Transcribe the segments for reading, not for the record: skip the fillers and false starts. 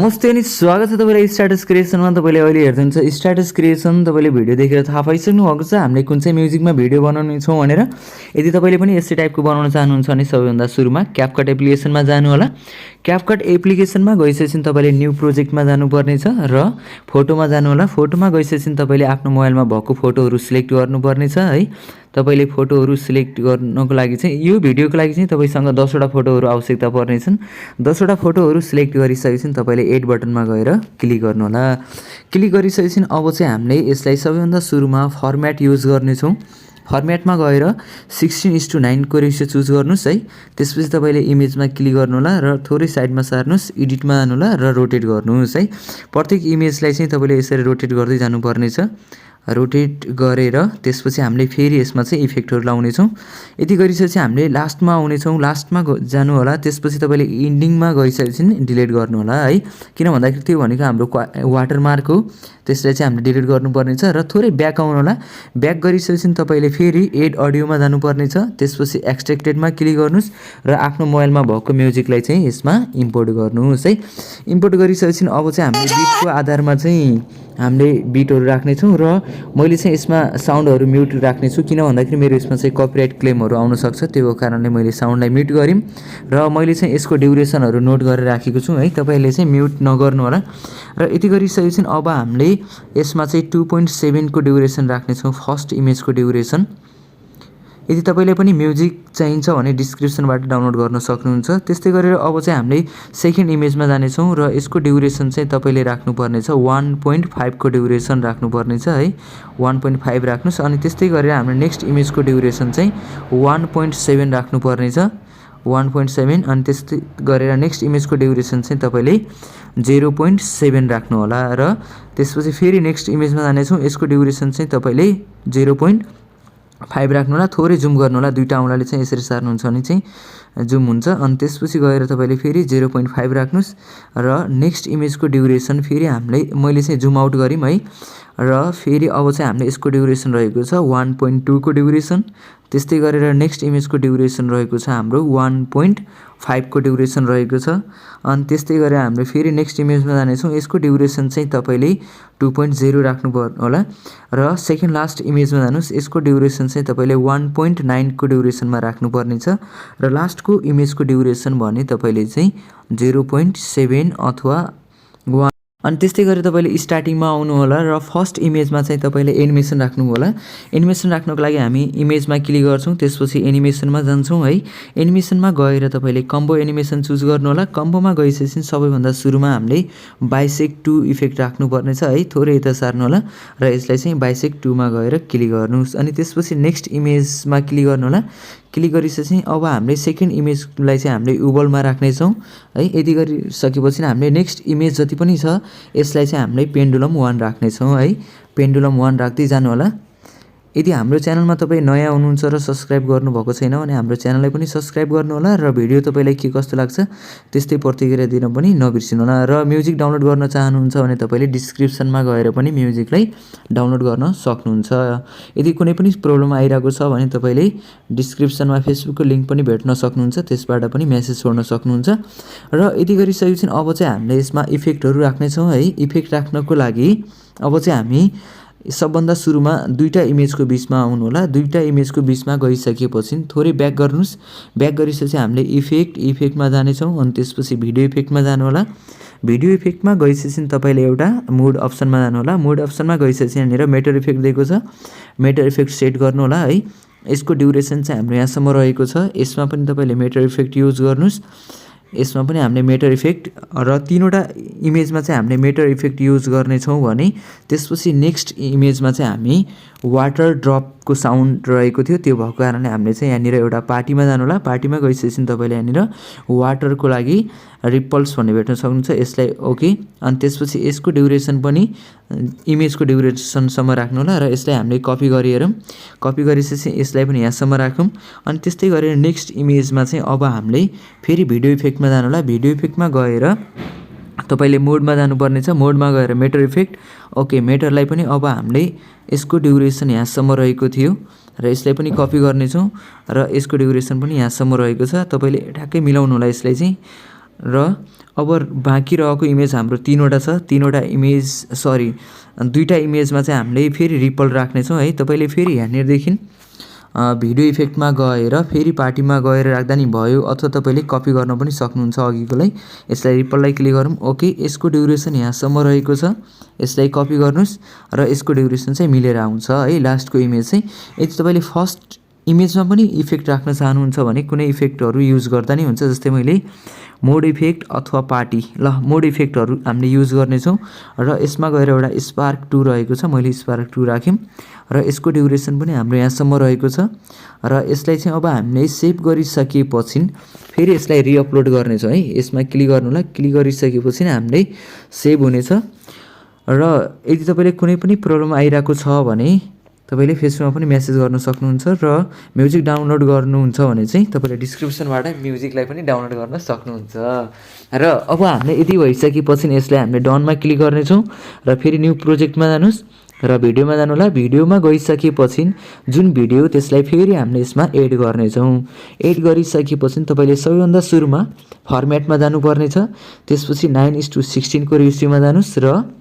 नमस्ते अनि स्वागत छ तपाईलाई स्ट्याटस क्रिएसनमा। तपाईले अहिले हेर्नुहुन्छ स्ट्याटस क्रिएसन। तपाईले भिडियो देखेर थाहा पाइसक्नु भएको छ हामीले कुन चाहिँ म्युजिकमा भिडियो बनाउने छौं भनेर। यदि तपाईले पनि यस्तै टाइपको बनाउन चाहनुहुन्छ भने सबैभन्दा सुरुमा क्यापकट एप्लिकेसनमा जानु होला। क्यापकट एप्लिकेसनमा गइसकेपछि तपाईले न्यू प्रोजेक्टमा जानुपर्ने छ र फोटोमा जानु होला। फोटोमा गइसकेपछि तपाईले आफ्नो मोबाइलमा भएको फोटोहरु सिलेक्ट गर्नुपर्ने छ है। तपाईले फोटोहरु सिलेक्ट गर्नको लागि चाहिँ यो भिडियोको लागि चाहिँ तपाईसँग 10 वटा फोटोहरु आवश्यकता पर्नेछन्। 10 वटा फोटोहरु सिलेक्ट गरिसकेपछि तपाईले एड बटनमा गएर क्लिक गर्नु होला। क्लिक गरिसकेपछि अब चाहिँ हामीले यसलाई सबैभन्दा सुरुमा फर्म्याट युज गर्ने छौं। फर्म्याटमा गएर 16:9 को रेशियो चुज गर्नुस् है। त्यसपछि तपाईले इमेजमा क्लिक गर्नु होला र थोरै साइडमा सार्नुस्, एडिटमा जानु होला र रोटेट गर्नुस् है। प्रत्येक इमेजलाई चाहिँ तपाईले यसरी रोटेट गर्दै जानुपर्ने छ। रोटेट गरेर त्यसपछि हामीले फेरि यसमा चाहिँ इफेक्टहरु लाउने छौं। यति गरिसकेपछि हामीले लास्टमा आउने छौं। लास्टमा जानु होला। त्यसपछि तपाईले एन्डिङमा गइसकेपछि डिलिट गर्नु होला है। किन भन्दाखेरि त्यो भनेको हाम्रो वाटरमार्क हो। त्यसलाई चाहिँ हामीले डिलिट गर्नुपर्ने छ र थोरै ब्याक आउनु होला। ब्याक गरिसकेपछि तपाईले फेरि एड अडियोमा जानुपर्ने छ। त्यसपछि एक्सट्र्याक्टेडमा क्लिक गर्नुस् र आफ्नो मोबाइलमा भएको म्युजिकलाई चाहिँ यसमा इम्पोर्ट गर्नुस् है। इम्पोर्ट गरिसकेपछि अब चाहिँ हामीले बिटको आधारमा चाहिँ हामीले बिटहरु राख्ने छौं र मैले चाहिँ यसमा साउन्डहरु म्युट राख्ने छु। किन भन्दाखेरि मेरो यसमा चाहिँ कपिराइट क्लेमहरु आउन सक्छ। त्यसको कारणले मैले साउन्डलाई म्युट गरिम र मैले चाहिँ यसको ड्युरेसनहरु नोट गरेर राखेको छु है। तपाईले चाहिँ म्युट नगर्नु होला। र यति गरिसकेपछि अब हामीले यसमा चाहिँ 2.7 को ड्युरेसन राख्ने छौं। फर्स्ट इमेजको ड्युरेसन। यदि तपाईले पनि म्युजिक चाहिन्छ भने डिस्क्रिप्सनबाट डाउनलोड गर्न सक्नुहुन्छ। त्यस्तै गरेर अब चाहिँ हामीले सेकेन्ड इमेजमा जाने छौं र यसको ड्युरेसन चाहिँ तपाईले राख्नुपर्ने छ 1.5 को ड्युरेसन राख्नुपर्ने छ है। 1.5 राख्नुस्। अनि त्यस्तै गरेर हाम्रो नेक्स्ट इमेजको ड्युरेसन चाहिँ 1.7 राख्नुपर्ने छ। 1.7 अनि त्यस्तै गरेर नेक्स्ट इमेजको ड्युरेसन चाहिँ तपाईले 0.7 राख्नु होला र त्यसपछि फेरि नेक्स्ट इमेजमा जाने छौं। यसको ड्युरेसन चाहिँ तपाईले 0.5 राख्नु होला। थोरै जुम गर्नु होला। दुईटा औँलाले चाहिँ यसरी सार्नुहुन्छ भने चाहिँ जुम हुन्छ। अनि त्यसपछि गएर तपाईले फेरि 0.5 राख्नुस् र नेक्स्ट इमेजको ड्युरेसन फेरि मैले चाहिँ जुम आउट गरिम है। र फेरि अब चाहिँ हामीले यसको ड्युरेसन रहेको छ 1.2 को ड्युरेसन। त्यस्तै गरेर नेक्स्ट इमेजको ड्युरेसन रहेको छ हाम्रो 1.5 को ड्युरेसन रहेको छ। अनि त्यस्तै गरेर हामीले फेरि नेक्स्ट इमेजमा जाने छौं। यसको ड्युरेसन चाहिँ तपाईले 2.0 राख्नु पर्ने होला र सेकेन्ड लास्ट इमेजमा जानुस्। यसको ड्युरेसन चाहिँ तपाईले 1.9 को ड्युरेसनमा राख्नुपर्ने छ र लास्टको इमेजको ड्युरेसन भने तपाईले चाहिँ 0.7 अथवा 1। अनि त्यस्तै गरी तपाईले स्टार्टिङमा आउनु होला र फर्स्ट इमेजमा चाहिँ तपाईले एनिमेसन राख्नु होला। एनिमेसन राख्नको लागि हामी इमेजमा क्लिक गर्छौं। त्यसपछि एनिमेसनमा जान्छौं है। एनिमेसनमा गएर तपाईले कम्बो एनिमेसन चुज गर्नु होला। कम्बोमा गइसकेपछि सबैभन्दा सुरुमा हामीले बाइसेक्ट 2 इफेक्ट राख्नुपर्ने छ है। थोरै यता सार्नु होला र यसलाई चाहिँ बाइसेक्ट 2 मा गएर क्लिक गर्नुस्। अनि त्यसपछि नेक्स्ट इमेजमा क्लिक गर्नु होला। क्लिक गरिसकेपछि अब हामीले सेकेन्ड इमेजलाई चाहिँ हामीले वोबलमा राख्ने छौं है। यदि गरिसकेपछि हामीले नेक्स्ट इमेज जति पनि छ यसलाई चाहिँ हामीले पेन्डुलम 1 राख्ने छौं है। पेन्डुलम 1 राख्दै जानु होला। यदि हाम्रो च्यानलमा तपाई नयाँ हुनुहुन्छ र सब्स्क्राइब गर्नुभएको छैन भने हाम्रो च्यानललाई पनि सब्स्क्राइब गर्नु होला र भिडियो तपाईलाई के कस्तो लाग्छ त्यस्तै प्रतिक्रिया दिन पनि नबिर्सिनु होला। र म्युजिक डाउनलोड गर्न चाहनुहुन्छ भने तपाईले डिस्क्रिप्सनमा गएर पनि म्युजिकलाई डाउनलोड गर्न सक्नुहुन्छ। यदि कुनै पनि प्रब्लम आइरहेको छ भने तपाईले डिस्क्रिप्सनमा फेसबुकको लिंक पनि भेट्न सक्नुहुन्छ। त्यसबाट पनि मेसेज छोड्न सक्नुहुन्छ। र यदि गरिसकेपछि अब चाहिँ हामीले यसमा इफेक्टहरु राख्ने छौं है। इफेक्ट राख्नको लागि अब चाहिँ हामी सबभन्दा सुरुमा दुईटा इमेजको बीचमा आउनु होला। दुईटा इमेजको बीचमा गइसकेपछि थोरै ब्याक गर्नुस्। ब्याक गरिसकेपछि हामीले इफेक्टमा जाने छौं। अनि त्यसपछि भिडियो इफेक्टमा जानु होला। भिडियो इफेक्टमा गइसकेपछि तपाईले एउटा मोड अप्सनमा जानु होला। मोड अप्सनमा गइसकेपछि यहाँनिर मेटेर इफेक्ट दिएको छ। मेटेर इफेक्ट सेट गर्नु होला है। यसको ड्युरेसन चाहिँ हाम्रो यहाँसम्म रहेको छ। यसमा पनि तपाईले मेटेर इफेक्ट युज गर्नुस्। यसमा पनि हामीले मेटेर इफेक्ट र तीनवटा इमेजमा चाहिँ हामीले मेटेर इफेक्ट युज गर्ने छौं भने त्यसपछि नेक्स्ट इमेजमा चाहिँ हामी वाटर ड्रपको साउन्ड रहेको थियो। त्यो भएको कारणले हामीले चाहिँ यहाँनिर एउटा पार्टीमा जानु होला। पार्टीमा गइसकेपछि तपाईले यहाँनिर वाटरको लागि रिपल्स भन्ने भेट्न सक्नुहुन्छ। यसलाई ओके। अनि त्यसपछि यसको ड्युरेसन पनि इमेजको ड्युरेसनसम्म राख्नु होला र यसलाई हामीले कपी गरिहेरौँ। कपी गरिसकेपछि यसलाई पनि यहाँसम्म राखौँ। अनि त्यस्तै गरेर नेक्स्ट इमेजमा चाहिँ अब हामीले फेरि भिडियो इफेक्टमा जानु होला। भिडियो इफेक्टमा गएर तपाईले मोडमा जानुपर्ने छ। मोडमा गएर मेटेर इफेक्ट ओके। मेटरलाई पनि अब हामीले यसको ड्युरेसन यहाँसम्म रहेको थियो र यसलाई पनि कपी गर्ने छौं र यसको ड्युरेसन पनि यहाँसम्म रहेको छ। तपाईले ठ्याक्कै मिलाउनु होला यसलाई चाहिँ र अब बाँकी रहेको इमेज हाम्रो 3वटा छ, 3वटा इमेज सरी 2टा इमेजमा चाहिँ हामीले फेरि रिपल राख्नेछौँ है। तपाईँले फेरि यहाँनिरदेखि भिडियो इफेक्टमा गएर फेरि पार्टीमा गएर राख्दा नि भयो, अथवा तपाईँले कपी गर्न पनि सक्नुहुन्छ अघिकोलाई। यसलाई रिपललाई क्लिक गरौँ, ओके। यसको ड्युरेसन यहाँसम्म रहेको छ, यसलाई कपी गर्नुहोस् र यसको ड्युरेसन चाहिँ मिलेर आउँछ है लास्टको इमेज चाहिँ। यदि तपाईँले फर्स्ट इमेजमा पनि इफेक्ट राख्न चाहनुहुन्छ भने कुनै इफेक्टहरू युज गर्दा नि हुन्छ। जस्तै मैले मोड इफेक्ट अथवा पार्टी, ल मोड इफेक्टहरू हामीले युज गर्नेछौँ र यसमा गएर एउटा स्पार्क 2 रहेको छ, मैले स्पार्क 2 राख्यौँ र यसको ड्युरेसन पनि हाम्रो यहाँसम्म रहेको छ र यसलाई चाहिँ अब हामीले सेभ गरिसकेपछि फेरि यसलाई रिअपलोड गर्नेछौँ है। यसमा क्लिक गर्नु होला, क्लिक गरिसकेपछि हामीले सेभ हुनेछ। र यदि तपाईँले कुनै पनि प्रब्लम आइरहेको छ भने तपाईँले फेसबुकमा पनि मेसेज गर्न सक्नुहुन्छ र म्युजिक डाउनलोड गर्नुहुन्छ भने चाहिँ तपाईँले डिस्क्रिप्सनबाट म्युजिकलाई पनि डाउनलोड गर्न सक्नुहुन्छ। र अब हामीले यदि भइसकेपछि यसलाई हामीले डनमा क्लिक गर्नेछौँ र फेरि न्यू प्रोजेक्टमा जानुहोस् र भिडियोमा जानु होला। भिडियोमा गइसकेपछि जुन भिडियो त्यसलाई फेरि हामीले यसमा एड गर्नेछौँ। एड गरिसकेपछि तपाईँले सबैभन्दा सुरुमा फर्मेटमा जानुपर्नेछ, त्यसपछि 9:16 को रेसियोमा जानुहोस् र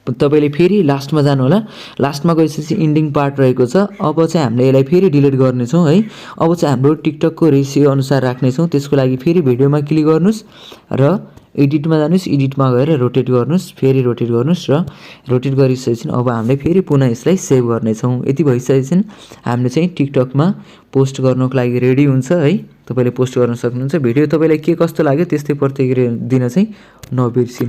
तपाईँले फेरि लास्टमा जानु होला। लास्टमा गएपछि इन्डिङ पार्ट रहेको छ। अब चाहिँ हामीले यसलाई फेरि डिलिट गर्नेछौँ है। अब चाहिँ हाम्रो टिकटकको रेसियो अनुसार राख्नेछौँ। त्यसको लागि फेरि भिडियोमा क्लिक गर्नुहोस् र एडिटमा जानुहोस्, एडिटमा गएर रोटेट गर्नुहोस्, फेरि रोटेट गर्नुहोस् र रोटेट गरिसकेपछि अब हामीले फेरि पुनः यसलाई सेभ गर्नेछौँ। यति भइसकेपछि हामीले चाहिँ टिकटकमा पोस्ट गर्नको लागि रेडी हुन्छ है। तपाईँले पोस्ट गर्न सक्नुहुन्छ। भिडियो तपाईँलाई के कस्तो लाग्यो त्यस्तै प्रतिक्रिया दिन चाहिँ नबिर्सिनु।